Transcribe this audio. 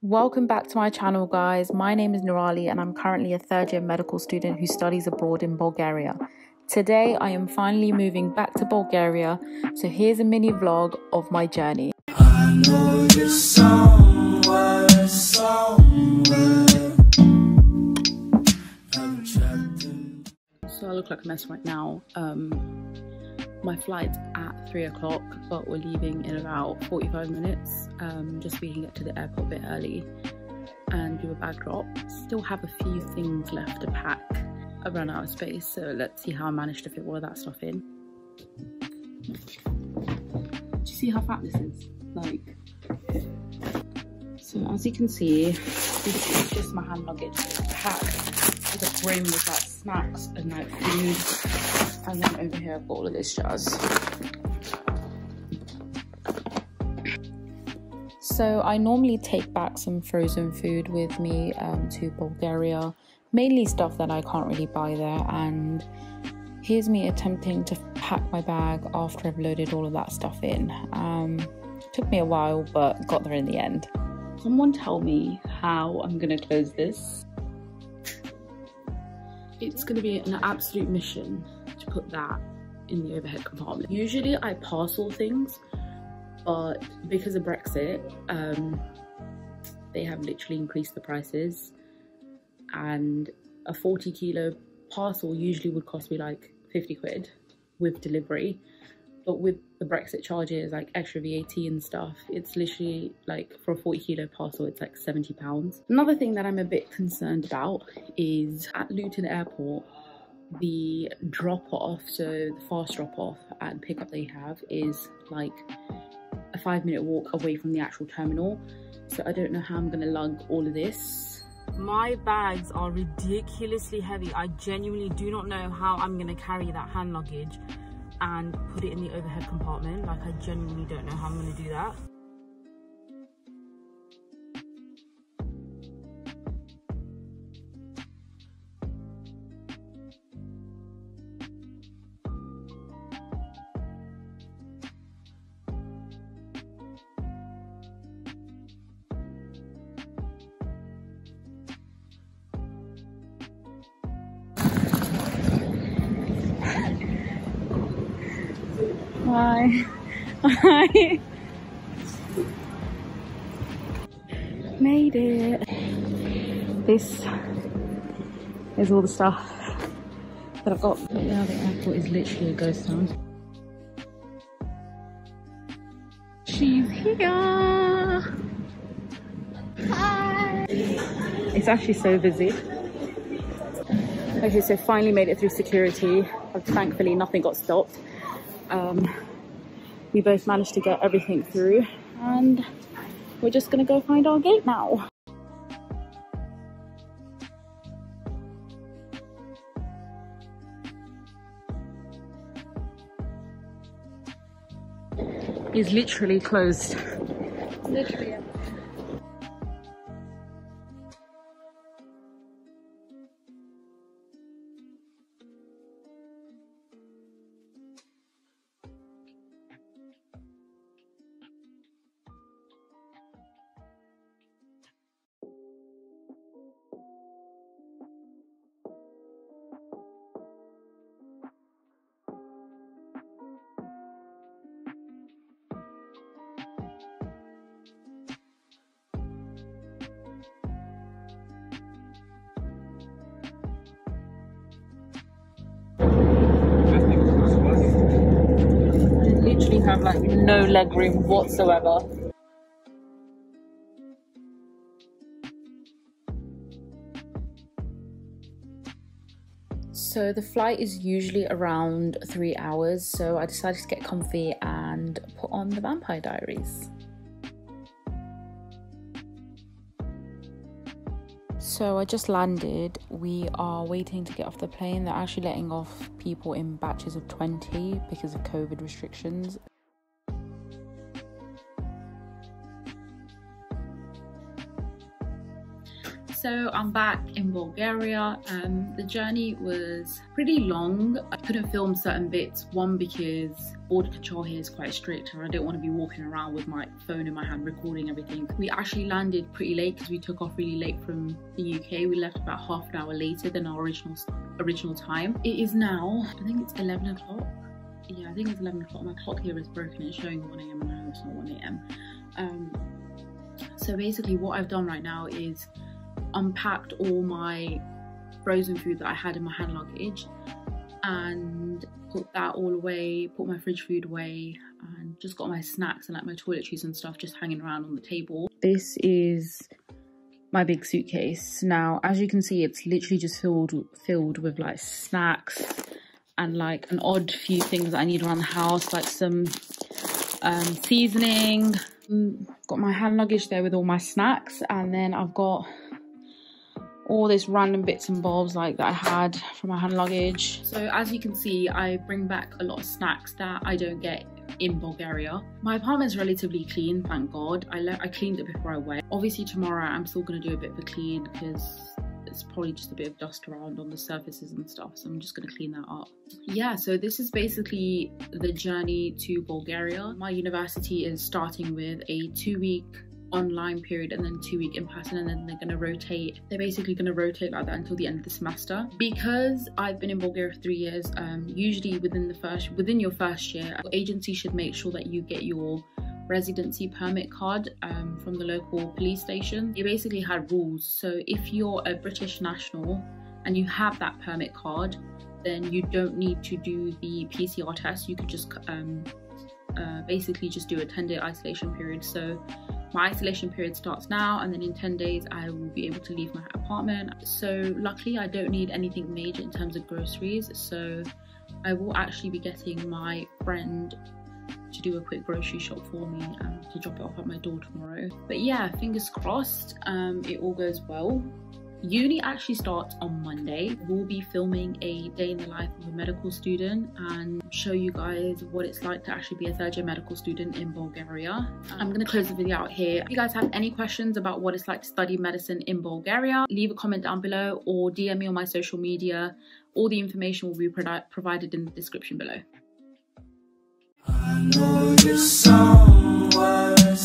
Welcome back to my channel, guys. My name is Nurali and I'm currently a third-year medical student who studies abroad in Bulgaria. Today I am finally moving back to Bulgaria, so here's a mini vlog of my journey. I know you're somewhere. So I look like a mess right now. My flight's at 3 o'clock, but we're leaving in about 45 minutes, just so we can get to the airport a bit early and do a bag drop. Still have a few things left to pack. I've run out of space, so let's see how I manage to fit all of that stuff in. Do you see how fat this is? Like, so as you can see, this is just my hand luggage. It's packed with a brim with like snacks and like food. And then over here I've got all of this jazz. So I normally take back some frozen food with me to Bulgaria, mainly stuff that I can't really buy there, and here's me attempting to pack my bag after I've loaded all of that stuff in. Took me a while, but got there in the end. Someone tell me how I'm gonna close this. It's gonna be an absolute mission to put that in the overhead compartment. Usually I parcel things, but because of Brexit, they have literally increased the prices, and a 40 kilo parcel usually would cost me like 50 quid with delivery, but with the Brexit charges, like extra VAT and stuff, it's literally like for a 40 kilo parcel it's like £70. Another thing that I'm a bit concerned about is at Luton Airport, the drop-off, so the fast drop-off and pickup they have is like a 5-minute walk away from the actual terminal, so I don't know how I'm gonna lug all of this. My bags are ridiculously heavy. I genuinely do not know how I'm gonna carry that hand luggage and put it in the overhead compartment. Like, I genuinely don't know how I'm gonna do that. Hi. Hi. Made it. This is all the stuff that I've got. But now the airport is literally a ghost town. She's here. Hi. It's actually so busy. Okay, so finally made it through security. Thankfully nothing got stopped. We both managed to get everything through, and we're just gonna go find our gate now. It's literally closed. Literally. Have like no leg room whatsoever. So the flight is usually around 3 hours, so I decided to get comfy and put on the Vampire Diaries. So I just landed. We are waiting to get off the plane. They're actually letting off people in batches of 20 because of COVID restrictions. So I'm back in Bulgaria. The journey was pretty long. I couldn't film certain bits. One, because border control here is quite strict and I don't want to be walking around with my phone in my hand recording everything. We actually landed pretty late because we took off really late from the UK. We left about half an hour later than our original time. It is now, I think it's 11 o'clock. Yeah, I think it's 11 o'clock. My clock here is broken. It's showing 1 AM and I know it's not 1 AM. So basically what I've done right now is unpacked all my frozen food that I had in my hand luggage and put that all away, put my fridge food away, and just got my snacks and like my toiletries and stuff just hanging around on the table. This is my big suitcase. Now, as you can see, it's literally just filled with like snacks and like an odd few things that I need around the house, like some seasoning. Got my hand luggage there with all my snacks, and then I've got all this random bits and bobs like that I had from my hand luggage. So as you can see, I bring back a lot of snacks that I don't get in Bulgaria. My apartment is relatively clean, thank God. I cleaned it before I went. Obviously tomorrow I'm still going to do a bit of a clean because it's probably just a bit of dust around on the surfaces and stuff, so I'm just going to clean that up. Yeah, so this is basically the journey to Bulgaria. My university is starting with a 2-week online period and then 2-week in person, and then they're going to rotate. They're basically going to rotate like that until the end of the semester. Because I've been in Bulgaria for 3 years, usually within your first year, your agency should make sure that you get your residency permit card from the local police station. They basically had rules, so if you're a British national and you have that permit card, then you don't need to do the PCR test. You could just basically just do a 10-day isolation period. So my isolation period starts now, and then in 10 days I will be able to leave my apartment. So luckily I don't need anything major in terms of groceries, so I will actually be getting my friend to do a quick grocery shop for me to drop it off at my door tomorrow. But yeah, fingers crossed it all goes well. Uni actually starts on Monday. We'll be filming a day in the life of a medical student and show you guys what it's like to actually be a third-year medical student in Bulgaria. I'm going to close the video out here. If you guys have any questions about what it's like to study medicine in Bulgaria, leave a comment down below or DM me on my social media. All the information will be provided in the description below. I know you're somewhere,